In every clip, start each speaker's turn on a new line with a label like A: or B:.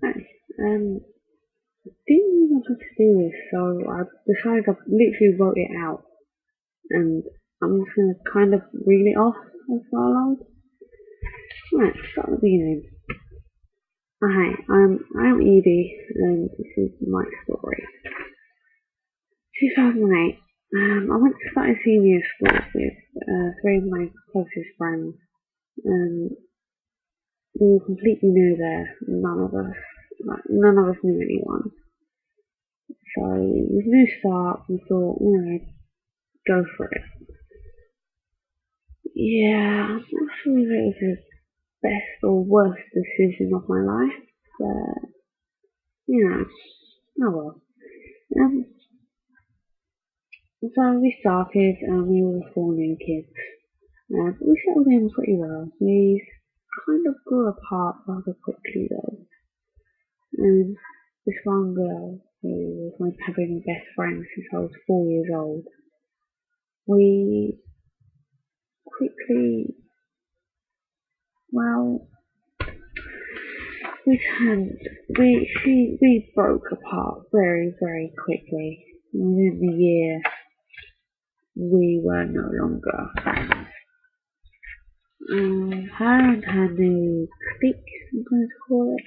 A: Hey, didn't really want to do this, so I decided I literally wrote it out, and I'm just gonna kind of reel it off as follows. Right, start at the beginning. Hi, I'm Edie, and this is my story. 2008. I went to start senior school with three of my closest friends, and we were completely new there. None of us knew anyone. So it was a new start. We thought, go for it. Yeah, I'm not sure if it was the best or worst decision of my life, but yeah, oh well. Um, so we started, and we were four new kids. But we settled in pretty well. We kind of grew apart rather quickly though. And this one girl, who was having my best friend since I was 4 years old, we quickly, well, we broke apart very, very quickly. Within the year, we were no longer friends. Her and her new clique, I'm going to call it,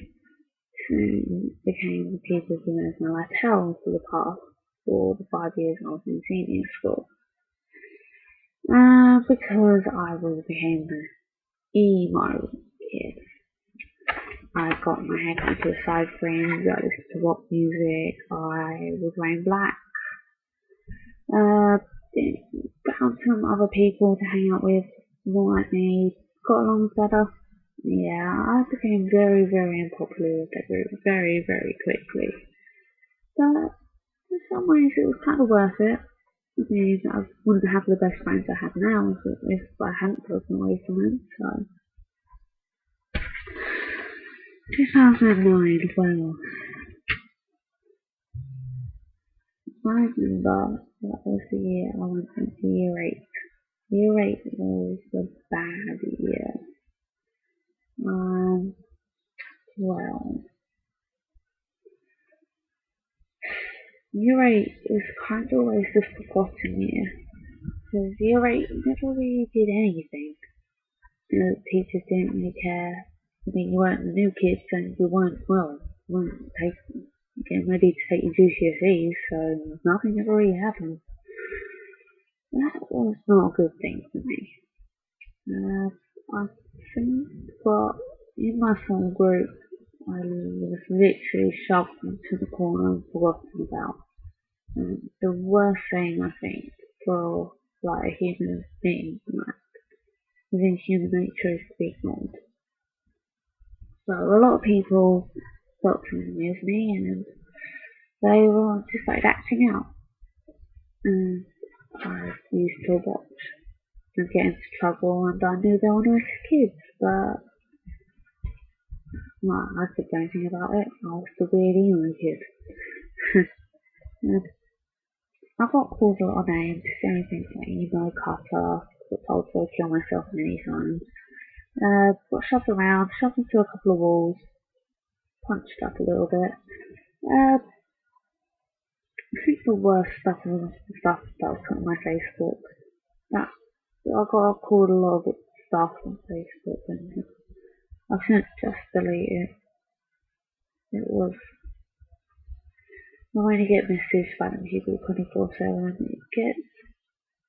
A: became the people who knows my life hell for the past for the 5 years I was in senior school. Because I became the emo kid. I got my hair cut to a side fringe, I listened to rock music, I was wearing black. Found some other people to hang out with, more like me, got along better. Yeah, I became very, very unpopular with that group very, very quickly. But in some ways it was kind of worth it. I mean, I wouldn't have the best friends I have now if I hadn't broken away from them, so. 2009, well, I remember that was the year I went into year 8. Year 8 was a bad year. Well, year 8 is kind of always the forgotten year. Because year 8 never really did anything. The teachers didn't really care. I mean, you weren't the new kids, and you weren't getting ready to take your GCSEs, so nothing ever really happened. That was not a good thing for me. I think, but in my small group, I was literally shoved into the corner and forgotten about. And the worst thing, I think, for like a human being, within human nature, is to be ignored. So a lot of people felt familiar with me, and they were just like acting out. And I used to watch and get into trouble, and I knew they were nice kids, but I couldn't do anything about it. I was the weird emo kid. And I got called a lot of names, anything like emo, cutter, got told to kill myself many times. Got shoved around, shoved into a couple of walls, punched up a little bit. I think the worst stuff was the stuff that was put on my Facebook. That I got called a lot of stuff on Facebook, and I couldn't just delete it. It was, when you get messaged by them people 24/7, it gets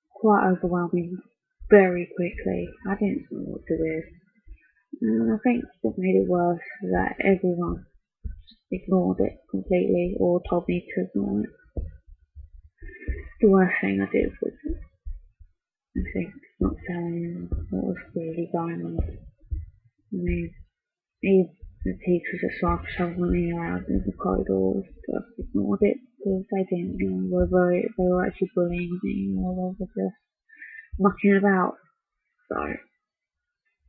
A: quite overwhelming very quickly. I didn't know what to do. And I think what made it worse was that everyone ignored it completely or told me to ignore it. The worst thing I did was, I think, not telling what was really going on. I mean, even the teachers at staff shoving me around in the corridors just ignored it because they didn't know whether they were actually bullying me or whether just mucking about. So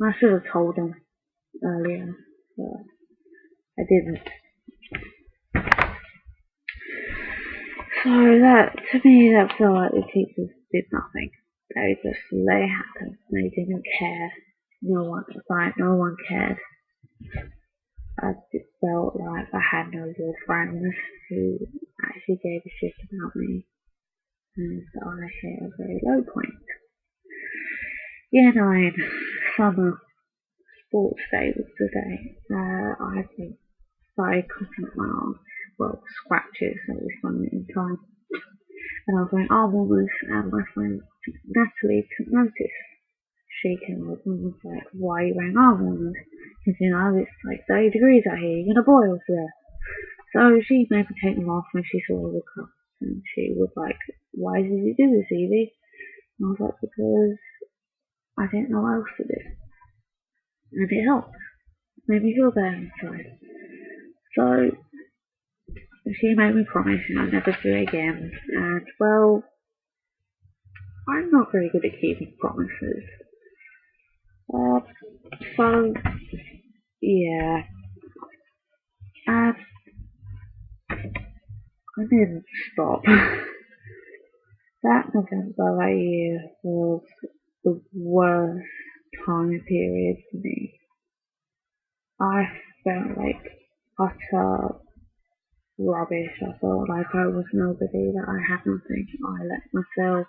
A: I should have told them earlier, but I didn't. So that, to me, that felt like the teachers did nothing. They just let it happen. They didn't care. No one cared. I just felt like I had no real friends who actually gave a shit about me, and I hit a very low point. Year 9, summer, sports day was the day. I think started cutting up my arm, well, scratches at this moment in time. And I was wearing arm warmers, and my friend Natalie took notice. She came over and was like, "Why are you wearing arm warmers? Because, it's like 30 degrees out here, you're gonna boil there." So she made me take them off when she saw the cuts. And she was like, "Why did you do this, Evie?" And I was like, "Because I didn't know what else to do." And it helped. It made me feel better inside. So she made me promise and I'd never do it again. And, well, I'm not very good at keeping promises. So, yeah. And I didn't stop. That November that year was the worst time period for me. I felt like utter rubbish. I felt like I was nobody, that I had nothing. I let myself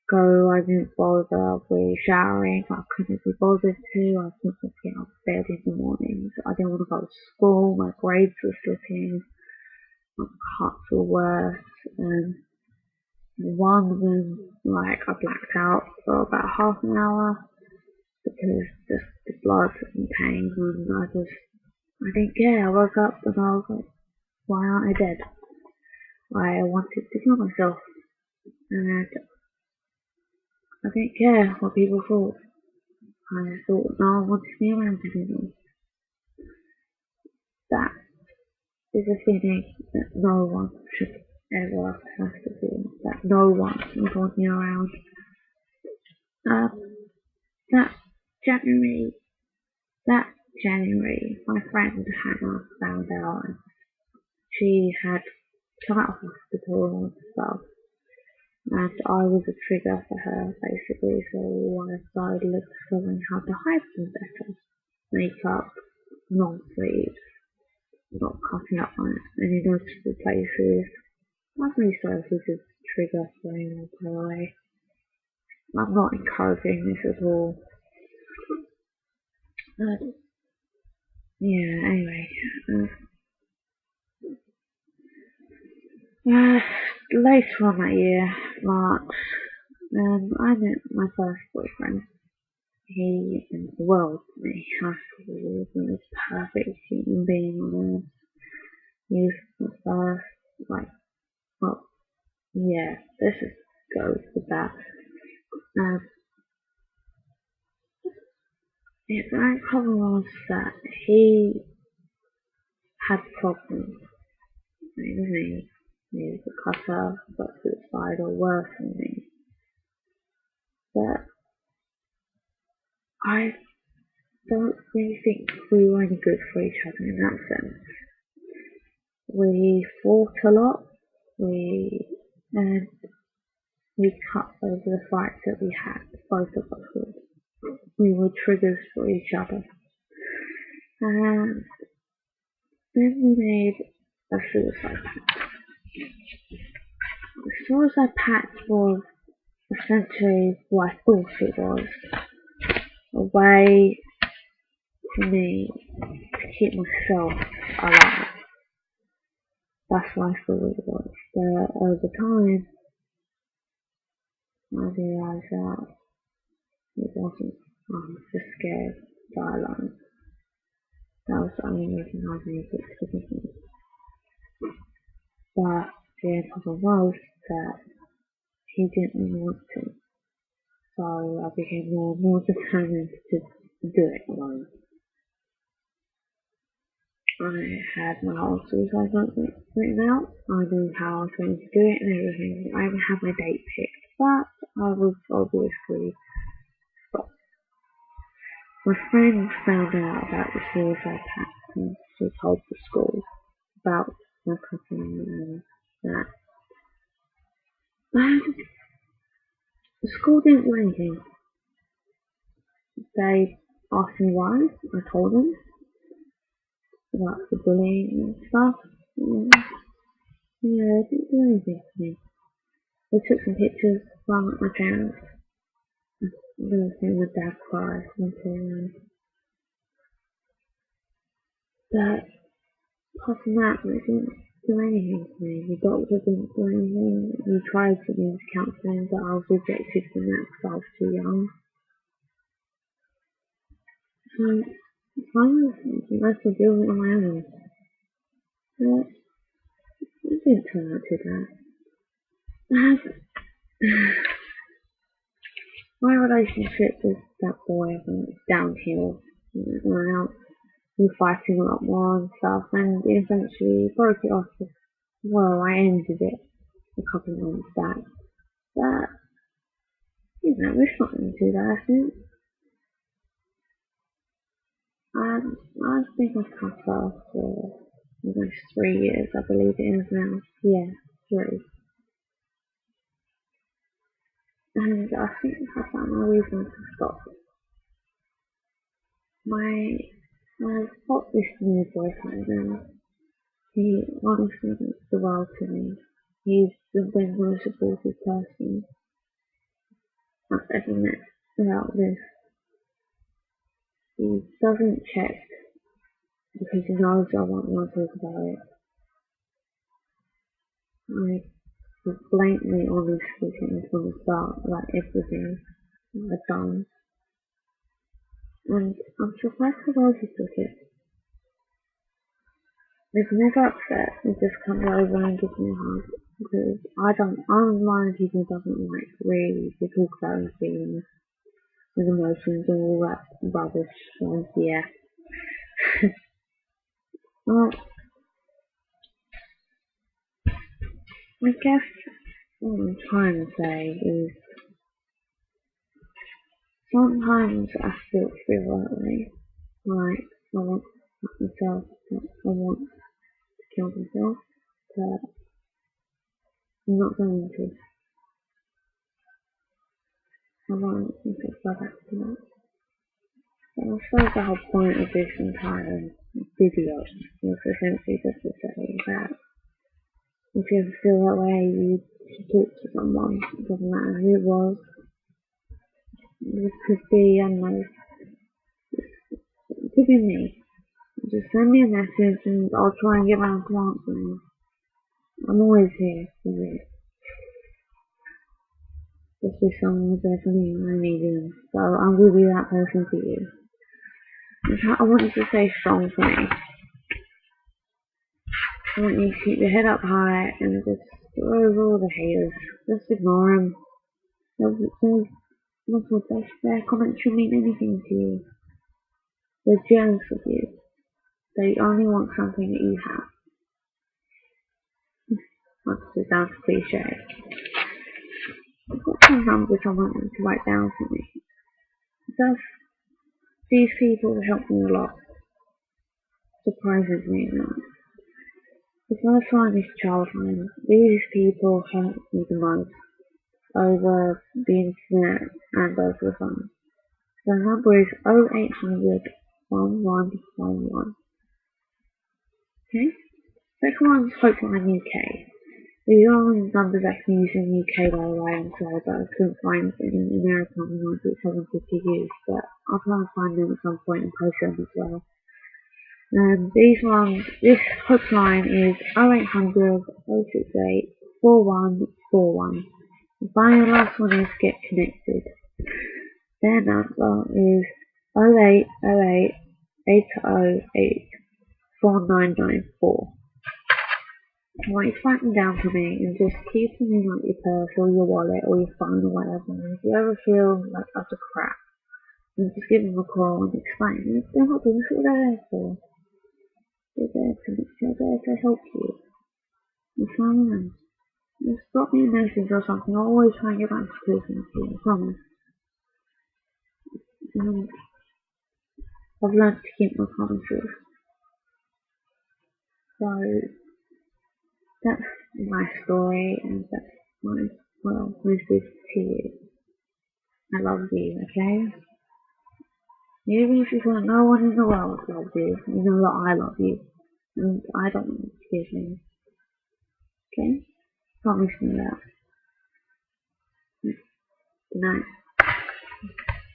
A: go. I didn't bother with showering. I couldn't be bothered to. I couldn't get out of bed in the mornings. I didn't want to go to school. My grades were slipping. My cuts were worse. And one of them, I blacked out for about half an hour because just the blood and pain, and I didn't care. I woke up and I was like, why aren't I dead? I wanted to kill myself, and I didn't care what people thought. I thought no one wanted me around anymore. That is a feeling that no one should ever have to feel, that no one would want me around. That January, my friend Hannah found out, and she had come out of hospital and stuff, and I was a trigger for her basically, so I started discovering how to hide them better. Makeup, long sleeves, not cutting up on any noticeable places. I'm really sorry if this is a trigger for anyone, by the way. I'm not encouraging this at all. Yeah, anyway. Later on that year, March, I met my first boyfriend. He meant the world to me. I thought he was the most perfect human being on earth. He was the first, let's just go with that. The only problem was that he had problems. He was a cutter, got suicidal, worse than me. But I don't really think we were any good for each other in that sense. We fought a lot, and we cut over the fights that we had, both of us would. We were triggers for each other. And then we made a suicide pact. The suicide pact was essentially what I thought it was. A way for me to keep myself alive. That's what I thought it was. But over time, I realised that it wasn't. I was just scared to die alone. That was the only reason I made it to the beginning. But the only problem was that he didn't want to. So I became more and more determined to do it alone. I had my whole suicide note written out. I knew how I was going to do it and everything. I even had my date picked, but I was obviously stopped. My friend found out about the suicide pact and she told the school about my cooking and that. And the school didn't do anything. They asked me why. I told them. about the bullying and stuff. And, yeah, they didn't do anything to me. They took some pictures from my parents. I'm gonna say my dad cried and but apart from that, they didn't do anything to me. The doctor didn't do anything. He tried to get me into counselling, but I was rejected from that because I was too young. So I had to deal with it on my own. But it didn't turn out too bad. My relationship with that boy went downhill. And we were fighting a lot more and stuff, and eventually broke it off. Well, I ended it a couple of months back. But, it's not going to do that, I think. I think I've cut off for almost 3 years, I believe it is now. Yeah, 3. And I think I found my reason to stop. I've got this new boyfriend now. He honestly means the world to me. He's been the most supportive person I've ever met about this. He doesn't check because he knows I won't want to talk about it. I was blatantly honest with him from the start about everything I've done. And I'm surprised how well he took it. He's never upset, he just comes over and gives me a hug. Because I'm one of the people who doesn't like really to talk about his feelings and emotions and all that rubbish. So, yeah. Well, I guess what I'm trying to say is sometimes I still feel that way. Like, I want to hurt myself, I want to kill myself, but I'm not going to. I won't go back to that. But I suppose the whole point of this entire video was essentially just to say that if you ever feel that way, you should talk to someone. It doesn't matter who it was. It could be, I don't know, it could be me. Just send me a message and I'll try and get around to answering. I'm always here for you. Just if someone was there for me when I needed them. So I'm going to be that person for you. I want you to stay strong for me. I want you to keep your head up high and just go over all the haters. Just ignore them. Their comments shouldn't mean anything to you. They're jealous of you. They only want something that you have. Not to sound cliche. I've got some numbers I want them to write down for me. Because these people help me a lot. Surprises me now. The first one is Childline. These people help me the most over the internet and over the phone. The number is 0800 1111. Okay? Second one is Hopeline UK. These are only numbers I can use in the UK, by the way. I'm sorry, but I couldn't find any American ones which I wanted to use, but I'll try and find them at some point and post them as well. This Hopeline is 0800 068 4141. The final last one is Get Connected. Their number is 0808 808 4994. I want you to write them down for me and just keep them in like your purse or your wallet or your phone or whatever. If you ever feel like utter crap, then just give them a call and explain. They're not doing what they're there for. They're there to help you. You know? Just drop me a message or something. I'll always try and get back to talking to you, I promise. I've learned to keep my promises. So, that's my story and that's my, message to you. I love you, okay? Even if you think no one in the world loves you, you know that I love you. And I don't want you to forgive me. Okay? Promise me that. Good night.